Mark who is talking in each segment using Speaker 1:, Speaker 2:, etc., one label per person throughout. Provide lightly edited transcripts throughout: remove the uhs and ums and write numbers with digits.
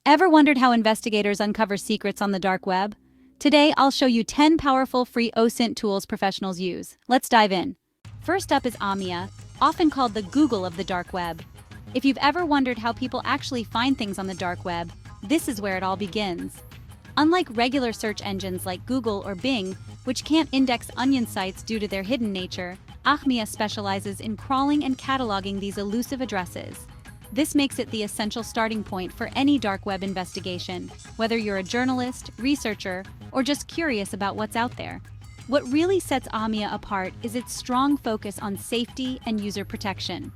Speaker 1: Ever wondered how investigators uncover secrets on the dark web? Today, I'll show you 10 powerful free OSINT tools professionals use. Let's dive in. First up is Omnia, often called the Google of the dark web. If you've ever wondered how people actually find things on the dark web, this is where it all begins. Unlike regular search engines like Google or Bing, which can't index onion sites due to their hidden nature, Omnia specializes in crawling and cataloging these elusive addresses. This makes it the essential starting point for any dark web investigation, whether you're a journalist, researcher, or just curious about what's out there. What really sets Omnia apart is its strong focus on safety and user protection.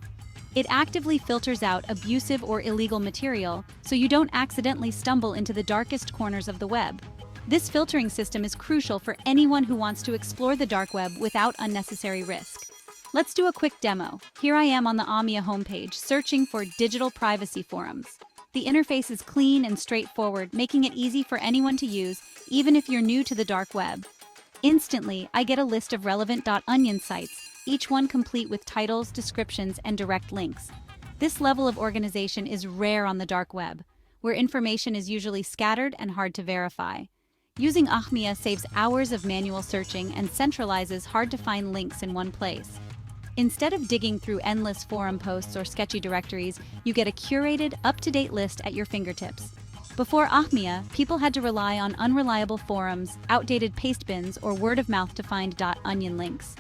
Speaker 1: It actively filters out abusive or illegal material, so you don't accidentally stumble into the darkest corners of the web. This filtering system is crucial for anyone who wants to explore the dark web without unnecessary risk. Let's do a quick demo. Here I am on the Omnia homepage, searching for digital privacy forums. The interface is clean and straightforward, making it easy for anyone to use, even if you're new to the dark web. Instantly, I get a list of relevant .onion sites, each one complete with titles, descriptions, and direct links. This level of organization is rare on the dark web, where information is usually scattered and hard to verify. Using Omnia saves hours of manual searching and centralizes hard-to-find links in one place. Instead of digging through endless forum posts or sketchy directories, you get a curated, up-to-date list at your fingertips. Before Omnia, people had to rely on unreliable forums, outdated paste bins, or word of mouth to find .onion links.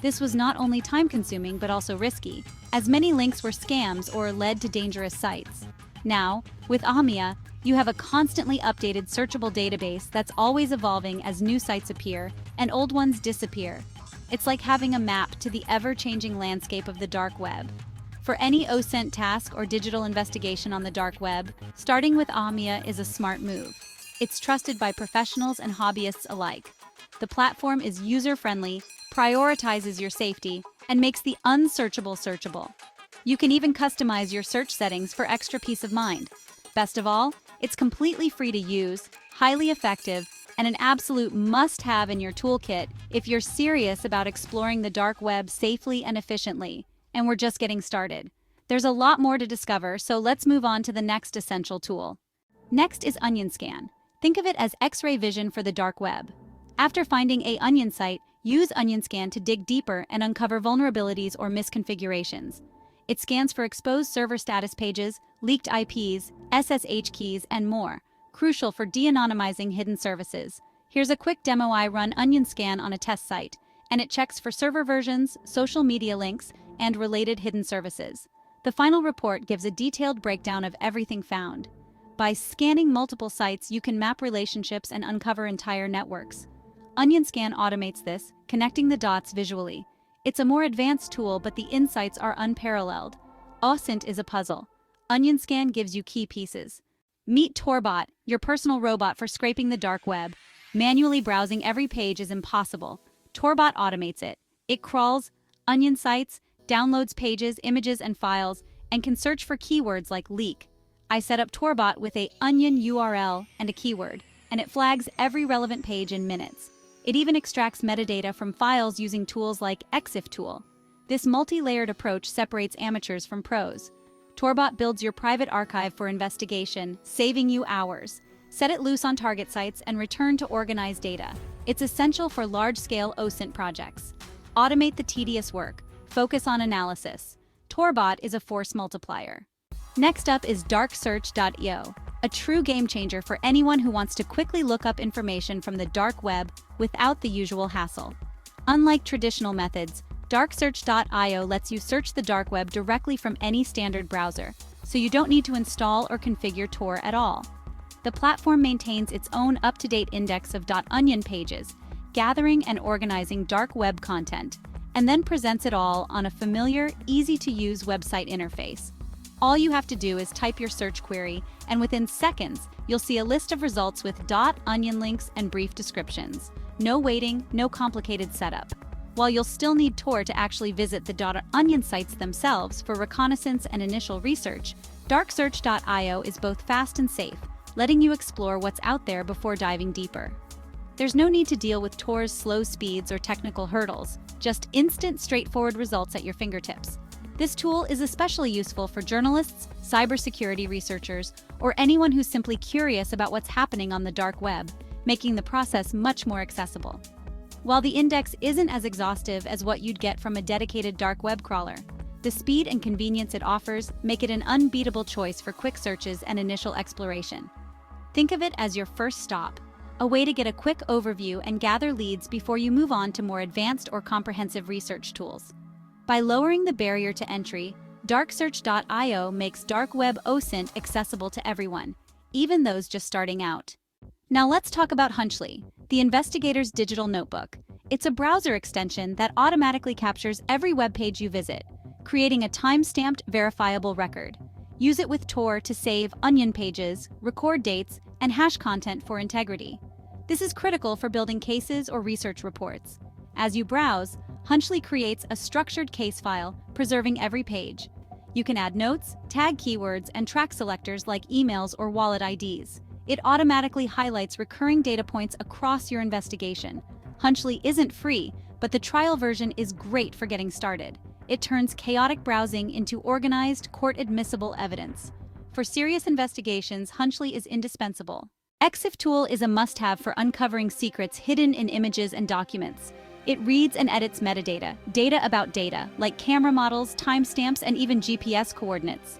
Speaker 1: This was not only time-consuming but also risky, as many links were scams or led to dangerous sites. Now, with Omnia, you have a constantly updated searchable database that's always evolving as new sites appear and old ones disappear. It's like having a map to the ever-changing landscape of the dark web. For any OSINT task or digital investigation on the dark web, starting with Omnia is a smart move. It's trusted by professionals and hobbyists alike. The platform is user-friendly, prioritizes your safety, and makes the unsearchable searchable. You can even customize your search settings for extra peace of mind. Best of all, it's completely free to use, highly effective, and an absolute must-have in your toolkit if you're serious about exploring the dark web safely and efficiently. And we're just getting started. There's a lot more to discover, so let's move on to the next essential tool. Next is Onion Scan. Think of it as X-ray vision for the dark web. After finding an onion site, use Onion Scan to dig deeper and uncover vulnerabilities or misconfigurations. It scans for exposed server status pages, leaked IPs, SSH keys, and more, crucial for de-anonymizing hidden services. Here's a quick demo. I run Onion Scan on a test site, and it checks for server versions, social media links, and related hidden services. The final report gives a detailed breakdown of everything found. By scanning multiple sites, you can map relationships and uncover entire networks. Onion Scan automates this, connecting the dots visually. It's a more advanced tool, but the insights are unparalleled. OSINT is a puzzle. Onion Scan gives you key pieces. Meet Torbot, your personal robot for scraping the dark web. Manually browsing every page is impossible. Torbot automates it. It crawls onion sites, downloads pages, images, and files, and can search for keywords like leak. I set up Torbot with a onion URL and a keyword, and it flags every relevant page in minutes. It even extracts metadata from files using tools like EXIF tool. This multi-layered approach separates amateurs from pros. Torbot builds your private archive for investigation, saving you hours. Set it loose on target sites and return to organized data. It's essential for large-scale OSINT projects. Automate the tedious work. Focus on analysis. Torbot is a force multiplier. Next up is darksearch.io, a true game-changer for anyone who wants to quickly look up information from the dark web without the usual hassle. Unlike traditional methods, darksearch.io lets you search the dark web directly from any standard browser, so you don't need to install or configure Tor at all. The platform maintains its own up-to-date index of .onion pages, gathering and organizing dark web content, and then presents it all on a familiar, easy-to-use website interface. All you have to do is type your search query, and within seconds, you'll see a list of results with .onion links and brief descriptions. No waiting, no complicated setup. While you'll still need Tor to actually visit the .onion sites themselves for reconnaissance and initial research, darksearch.io is both fast and safe, letting you explore what's out there before diving deeper. There's no need to deal with Tor's slow speeds or technical hurdles, just instant, straightforward results at your fingertips. This tool is especially useful for journalists, cybersecurity researchers, or anyone who's simply curious about what's happening on the dark web, making the process much more accessible. While the index isn't as exhaustive as what you'd get from a dedicated dark web crawler, the speed and convenience it offers make it an unbeatable choice for quick searches and initial exploration. Think of it as your first stop, a way to get a quick overview and gather leads before you move on to more advanced or comprehensive research tools. By lowering the barrier to entry, darksearch.io makes dark web OSINT accessible to everyone, even those just starting out. Now let's talk about Hunchly, the Investigator's digital notebook. It's a browser extension that automatically captures every web page you visit, creating a time-stamped, verifiable record. Use it with Tor to save onion pages, record dates, and hash content for integrity. This is critical for building cases or research reports. As you browse, Hunchly creates a structured case file, preserving every page. You can add notes, tag keywords, and track selectors like emails or wallet IDs. It automatically highlights recurring data points across your investigation. Hunchly isn't free, but the trial version is great for getting started. It turns chaotic browsing into organized, court-admissible evidence. For serious investigations, Hunchly is indispensable. EXIF tool is a must-have for uncovering secrets hidden in images and documents. It reads and edits metadata, data about data, like camera models, timestamps, and even GPS coordinates.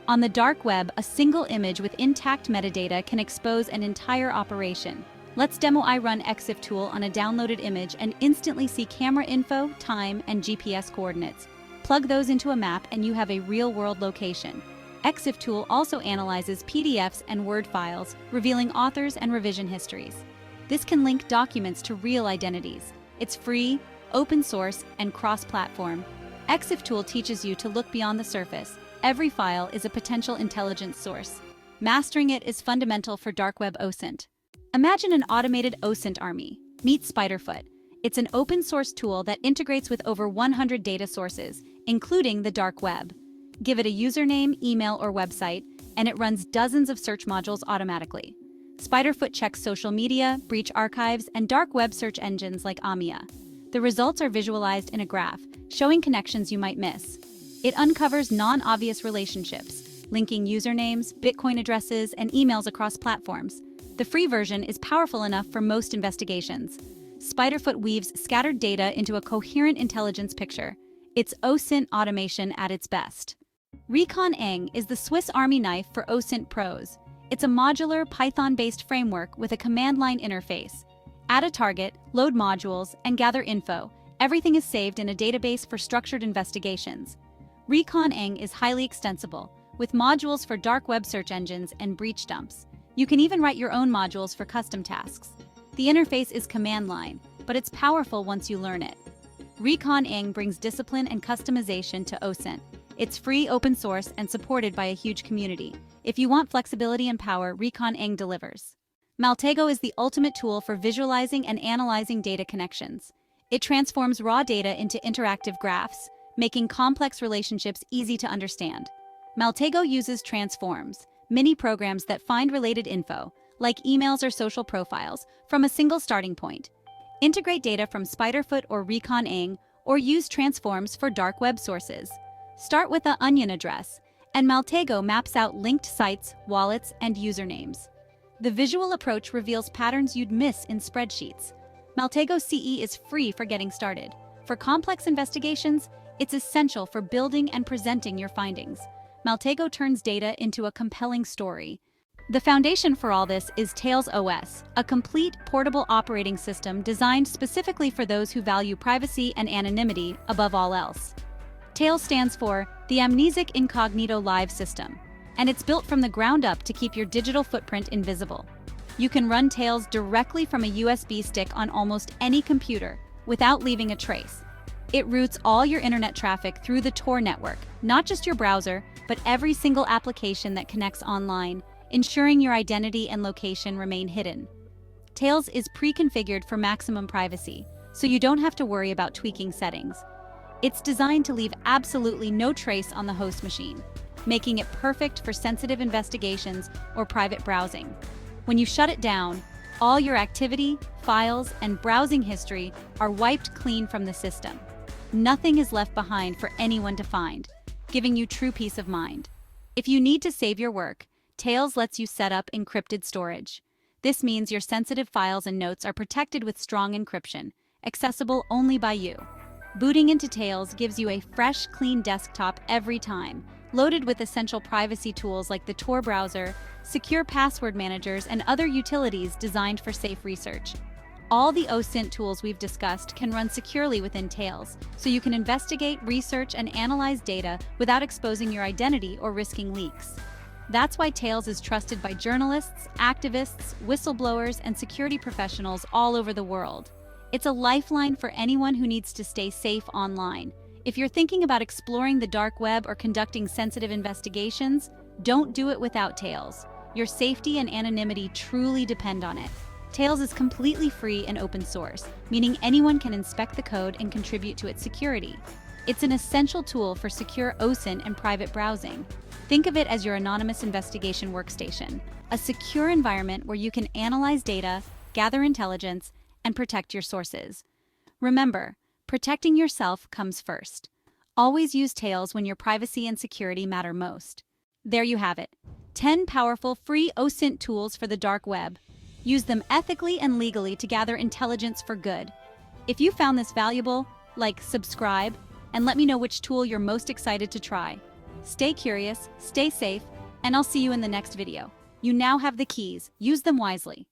Speaker 1: On the dark web, a single image with intact metadata can expose an entire operation. Let's demo iRun EXIF tool on a downloaded image and instantly see camera info, time, and GPS coordinates. Plug those into a map and you have a real-world location. EXIF tool also analyzes PDFs and Word files, revealing authors and revision histories. This can link documents to real identities. It's free, open source, and cross-platform. EXIF tool teaches you to look beyond the surface. Every file is a potential intelligence source. Mastering it is fundamental for dark web OSINT. Imagine an automated OSINT army. Meet Spiderfoot. It's an open-source tool that integrates with over 100 data sources, including the dark web. Give it a username, email, or website, and it runs dozens of search modules automatically. Spiderfoot checks social media, breach archives, and dark web search engines like Amia. The results are visualized in a graph, showing connections you might miss. It uncovers non-obvious relationships, linking usernames, Bitcoin addresses, and emails across platforms. The free version is powerful enough for most investigations. Spiderfoot weaves scattered data into a coherent intelligence picture. It's OSINT automation at its best. Recon-Eng is the Swiss Army knife for OSINT pros. It's a modular, Python-based framework with a command-line interface. Add a target, load modules, and gather info. Everything is saved in a database for structured investigations. Recon-Eng is highly extensible, with modules for dark web search engines and breach dumps. You can even write your own modules for custom tasks. The interface is command-line, but it's powerful once you learn it. Recon-Eng brings discipline and customization to OSINT. It's free, open source, and supported by a huge community. If you want flexibility and power, Recon-Eng delivers. Maltego is the ultimate tool for visualizing and analyzing data connections. It transforms raw data into interactive graphs, making complex relationships easy to understand. Maltego uses transforms, mini programs that find related info, like emails or social profiles, from a single starting point. Integrate data from Spiderfoot or Recon-Eng, or use transforms for dark web sources. Start with an onion address, and Maltego maps out linked sites, wallets, and usernames. The visual approach reveals patterns you'd miss in spreadsheets. Maltego CE is free for getting started. For complex investigations, it's essential for building and presenting your findings. Maltego turns data into a compelling story. The foundation for all this is Tails OS, a complete portable operating system designed specifically for those who value privacy and anonymity above all else. Tails stands for the Amnesic Incognito Live System, and it's built from the ground up to keep your digital footprint invisible. You can run Tails directly from a USB stick on almost any computer without leaving a trace. It routes all your internet traffic through the Tor network, not just your browser, but every single application that connects online, ensuring your identity and location remain hidden. Tails is pre-configured for maximum privacy, so you don't have to worry about tweaking settings. It's designed to leave absolutely no trace on the host machine, making it perfect for sensitive investigations or private browsing. When you shut it down, all your activity, files, and browsing history are wiped clean from the system. Nothing is left behind for anyone to find. giving you true peace of mind. If you need to save your work, Tails lets you set up encrypted storage. This means your sensitive files and notes are protected with strong encryption, accessible only by you. Booting into Tails gives you a fresh, clean desktop every time, loaded with essential privacy tools like the Tor browser, secure password managers, and other utilities designed for safe research. All the OSINT tools we've discussed can run securely within Tails, so you can investigate, research, and analyze data without exposing your identity or risking leaks. That's why Tails is trusted by journalists, activists, whistleblowers, and security professionals all over the world. It's a lifeline for anyone who needs to stay safe online. If you're thinking about exploring the dark web or conducting sensitive investigations, don't do it without Tails. Your safety and anonymity truly depend on it. Tails is completely free and open source, meaning anyone can inspect the code and contribute to its security. It's an essential tool for secure OSINT and private browsing. Think of it as your anonymous investigation workstation, a secure environment where you can analyze data, gather intelligence, and protect your sources. Remember, protecting yourself comes first. Always use Tails when your privacy and security matter most. There you have it, 10 powerful free OSINT tools for the dark web. Use them ethically and legally to gather intelligence for good. If you found this valuable, subscribe, and let me know which tool you're most excited to try. Stay curious, stay safe, and I'll see you in the next video. You now have the keys. Use them wisely.